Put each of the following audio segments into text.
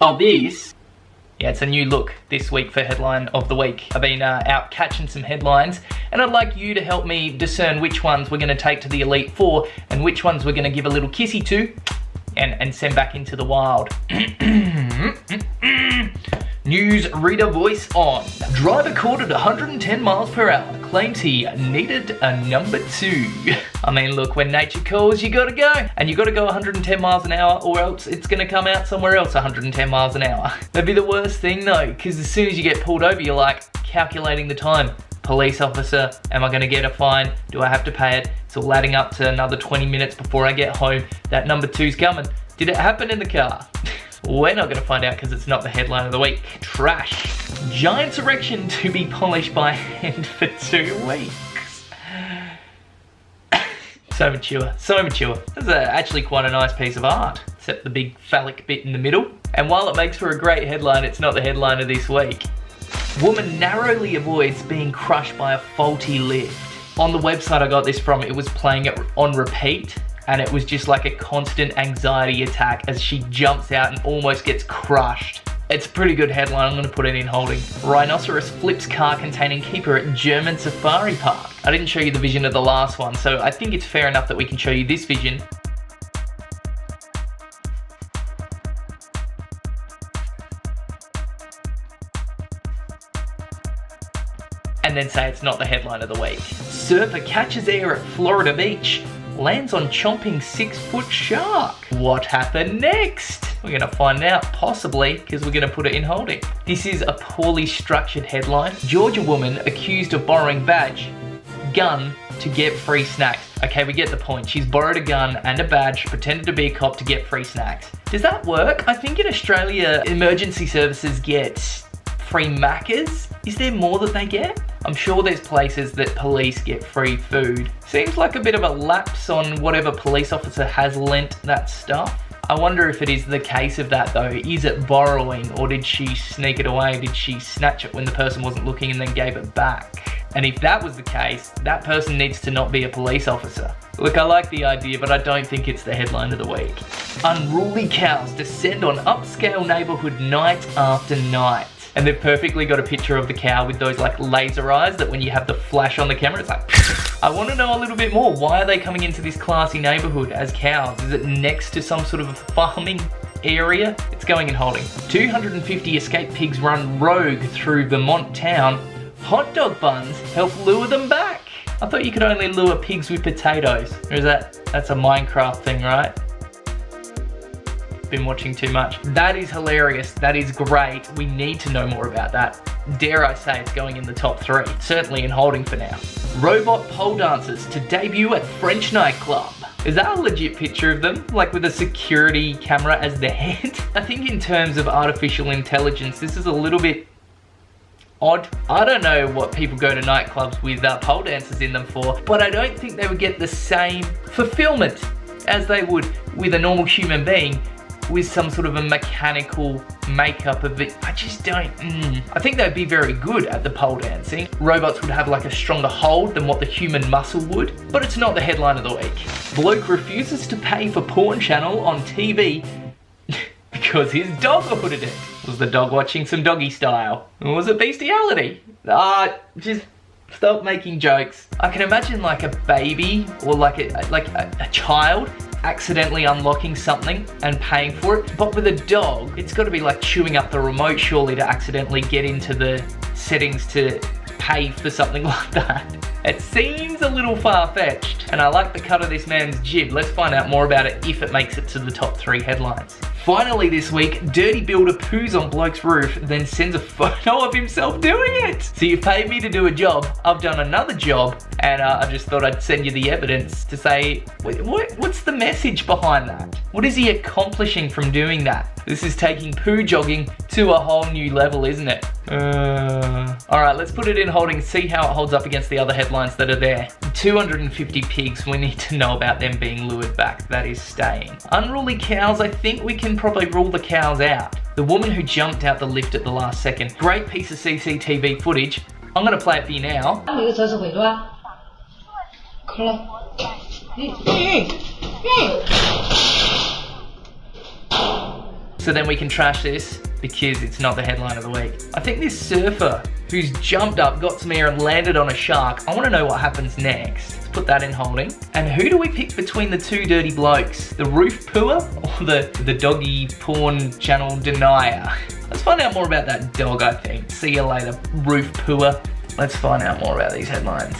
Oh, this? Yeah, it's a new look this week for headline of the week. I've been out catching some headlines, and I'd like you to help me discern which ones we're going to take to the Elite Four and which ones we're going to give a little kissy to and send back into the wild. News reader voice on. Driver caught at 110 miles per hour claims he needed a number 2. I mean, look, when nature calls, you gotta go. And you gotta go 110 miles an hour or else it's gonna come out somewhere else 110 miles an hour. That'd be the worst thing though, because as soon as you get pulled over, you're like calculating the time. Police officer, am I gonna get a fine? Do I have to pay it? It's all adding up to another 20 minutes before I get home. That number 2's coming. Did it happen in the car? We're not gonna find out because it's not the headline of the week. Trash. Giant's erection to be polished by hand for 2 weeks. So mature, so mature. This is actually quite a nice piece of art, except the big phallic bit in the middle. And while it makes for a great headline, it's not the headline of this week. Woman narrowly avoids being crushed by a faulty lift. On the website I got this from, it was playing it on repeat, and it was just like a constant anxiety attack as she jumps out and almost gets crushed. It's a pretty good headline, I'm gonna put it in holding. Rhinoceros flips car containing keeper at German safari park. I didn't show you the vision of the last one, so I think it's fair enough that we can show you this vision. And then say it's not the headline of the week. Surfer catches air at Florida beach, lands on chomping 6-foot shark. What happened next? We're gonna find out, possibly, because we're gonna put it in holding. This is a poorly structured headline. Georgia woman accused of borrowing gun to get free snacks. Okay, we get the point. She's borrowed a gun and a badge, pretended to be a cop to get free snacks. Does that work? I think in Australia, emergency services get free Maccas. Is there more that they get? I'm sure there's places that police get free food. Seems like a bit of a lapse on whatever police officer has lent that stuff. I wonder if it is the case of that though. Is it borrowing, or did she sneak it away? Did she snatch it when the person wasn't looking and then gave it back? And if that was the case, that person needs to not be a police officer. Look, I like the idea, but I don't think it's the headline of the week. Unruly cows descend on upscale neighborhood night after night. And they've perfectly got a picture of the cow with those like laser eyes that when you have the flash on the camera, it's like, I want to know a little bit more. Why are they coming into this classy neighborhood as cows? Is it next to some sort of farming area? It's going in holding. 250 escaped pigs run rogue through Vermont town. Hot dog buns help lure them back. I thought you could only lure pigs with potatoes. Or is that's a Minecraft thing, right? Been watching too much. That is hilarious. That is great. We need to know more about that. Dare I say it's going in the top 3. Certainly in holding for now. Robot pole dancers to debut at French nightclub. Is that a legit picture of them? Like with a security camera as the head? I think in terms of artificial intelligence, this is a little bit odd. I don't know what people go to nightclubs with pole dancers in them for, but I don't think they would get the same fulfillment as they would with a normal human being with some sort of a mechanical makeup of it. I just don't, I think they'd be very good at the pole dancing. Robots would have like a stronger hold than what the human muscle would, but it's not the headline of the week. Bloke refuses to pay for porn channel on TV because his dog ordered it. Was the dog watching some doggy style? Or was it bestiality? Just stop making jokes. I can imagine like a baby or like a child accidentally unlocking something and paying for it, but with a dog, it's got to be like chewing up the remote surely to accidentally get into the settings to pay for something like that. It seems a little far-fetched, and I like the cut of this man's jib. Let's find out more about it if it makes it to the top 3 headlines. Finally this week, dirty builder poos on bloke's roof, then sends a photo of himself doing it. So you've paid me to do a job, I've done another job, and I just thought I'd send you the evidence to say, what's the message behind that? What is he accomplishing from doing that? This is taking poo jogging to a whole new level, isn't it? Alright, let's put it in holding, see how it holds up against the other headlines that are there. 250 pigs, we need to know about them being lured back. That is staying. Unruly cows, I think we can probably rule the cows out. The woman who jumped out the lift at the last second. Great piece of CCTV footage. I'm gonna play it for you now. So then we can trash this because it's not the headline of the week. I think this surfer who's jumped up, got some air and landed on a shark, I want to know what happens next. Let's put that in holding. And who do we pick between the two dirty blokes? The roof pooer or the doggy porn channel denier? Let's find out more about that dog, I think. See you later, roof pooer. Let's find out more about these headlines.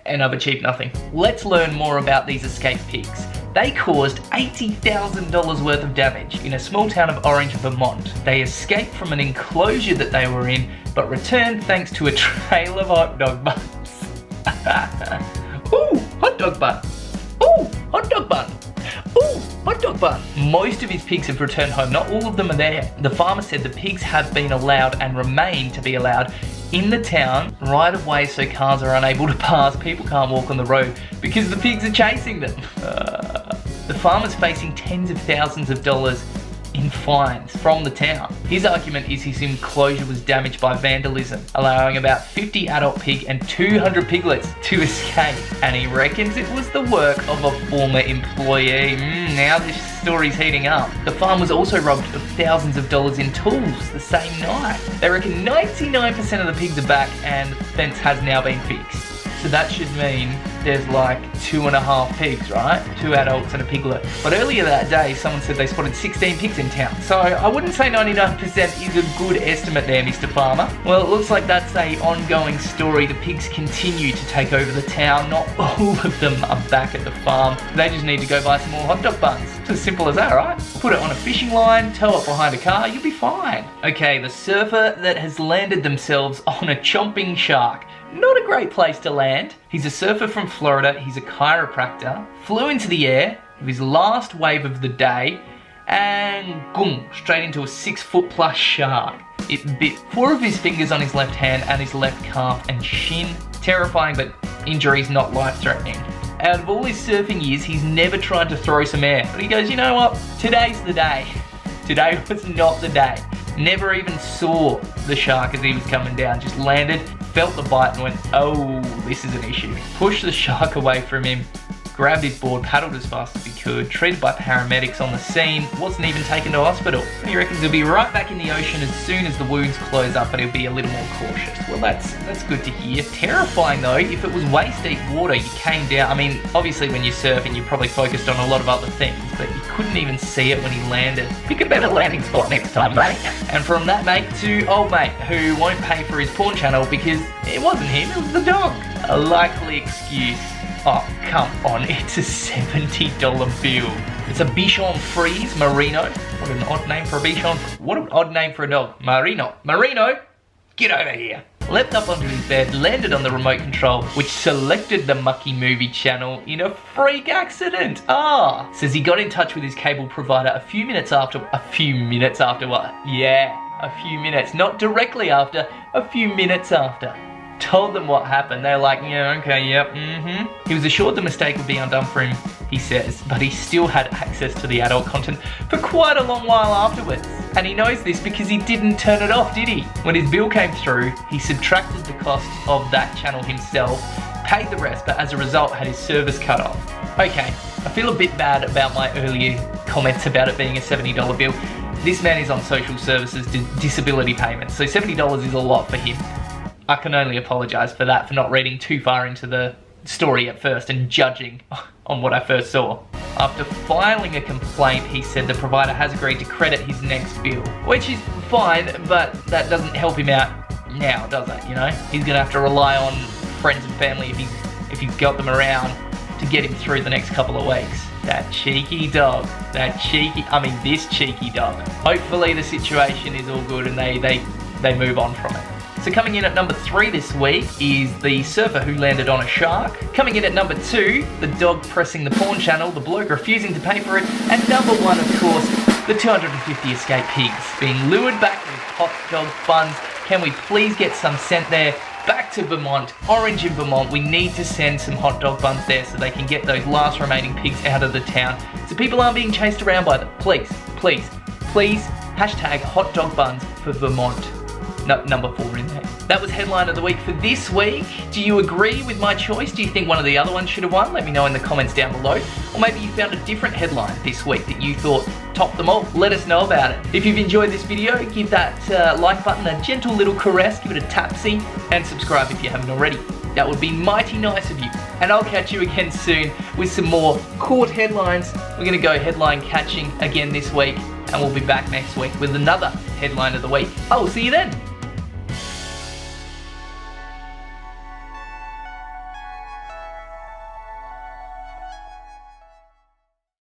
And I've achieved nothing. Let's learn more about these escaped pigs. They caused $80,000 worth of damage in a small town of Orange, Vermont. They escaped from an enclosure that they were in, but returned thanks to a trail of hot dog buns. Ooh, hot dog bun. Ooh, hot dog bun. Ooh, hot dog bun. Most of his pigs have returned home. Not all of them are there. The farmer said the pigs have been allowed and remain to be allowed in the town right of way so cars are unable to pass. People can't walk on the road because the pigs are chasing them. The farmer's facing tens of thousands of dollars in fines from the town. His argument is his enclosure was damaged by vandalism, allowing about 50 adult pig and 200 piglets to escape. And he reckons it was the work of a former employee. Now this story's heating up. The farm was also robbed of thousands of dollars in tools the same night. They reckon 99% of the pigs are back and the fence has now been fixed. So that should mean there's like 2.5 pigs, right? 2 adults and a piglet. But earlier that day, someone said they spotted 16 pigs in town. So I wouldn't say 99% is a good estimate there, Mr. Farmer. Well, it looks like that's an ongoing story. The pigs continue to take over the town. Not all of them are back at the farm. They just need to go buy some more hot dog buns. It's as simple as that, right? Put it on a fishing line, tow it behind a car, you'll be fine. Okay, the surfer that has landed themselves on a chomping shark. Not a great place to land. He's a surfer from Florida, he's a chiropractor, flew into the air with his last wave of the day and boom, straight into a 6-foot plus shark. It bit 4 of his fingers on his left hand and his left calf and shin. Terrifying, but injuries not life-threatening. Out of all his surfing years, he's never tried to throw some air. But he goes, you know what? Today's the day. Today was not the day. Never even saw the shark as he was coming down. Just landed, felt the bite and went, oh, this is an issue. Pushed the shark away from him, grabbed his board, paddled as fast as he could, treated by paramedics on the scene, wasn't even taken to hospital. He reckons he'll be right back in the ocean as soon as the wounds close up, but he'll be a little more cautious. Well, that's good to hear. Terrifying though, if it was waist deep water, you came down, I mean, obviously when you're surfing, you're probably focused on a lot of other things, but you couldn't even see it when he landed. Pick a better landing spot next time, mate. And from that mate to old mate, who won't pay for his porn channel because it wasn't him, it was the dog. A likely excuse. Oh, come on, it's a $70 bill. It's a Bichon Frise Merino. What an odd name for a Bichon. What an odd name for a dog. Marino. Marino, get over here. Leapt up onto his bed, landed on the remote control, which selected the Mucky Movie channel in a freak accident. Says he got in touch with his cable provider a few minutes after what? Yeah, a few minutes. Not directly after, a few minutes after. Told them what happened. They're like, yeah, okay, yep, He was assured the mistake would be undone for him, he says, but he still had access to the adult content for quite a long while afterwards. And he knows this because he didn't turn it off, did he? When his bill came through, he subtracted the cost of that channel himself, paid the rest, but as a result had his service cut off. Okay, I feel a bit bad about my earlier comments about it being a $70 bill. This man is on social services disability payments, so $70 is a lot for him. I can only apologise for that, for not reading too far into the story at first and judging on what I first saw. After filing a complaint, he said the provider has agreed to credit his next bill, which is fine, but that doesn't help him out now, does it, you know? He's gonna have to rely on friends and family if he's got them around to get him through the next couple of weeks. That cheeky dog, this cheeky dog. Hopefully the situation is all good and they move on from it. So coming in at number 3 this week is the surfer who landed on a shark. Coming in at number 2, the dog pressing the porn channel, the bloke refusing to pay for it, and number 1, of course, the 250 escaped pigs being lured back with hot dog buns. Can we please get some scent there? Back to Vermont, Orange in Vermont. We need to send some hot dog buns there so they can get those last remaining pigs out of the town so people aren't being chased around by them. Please, please, please, hashtag hot dog buns for Vermont. No, number 4 in there. That was headline of the week for this week. Do you agree with my choice? Do you think one of the other ones should have won? Let me know in the comments down below. Or maybe you found a different headline this week that you thought topped them all. Let us know about it. If you've enjoyed this video, give that like button a gentle little caress, give it a tapsy, and subscribe if you haven't already. That would be mighty nice of you. And I'll catch you again soon with some more court headlines. We're gonna go headline catching again this week, and we'll be back next week with another headline of the week. I will see you then.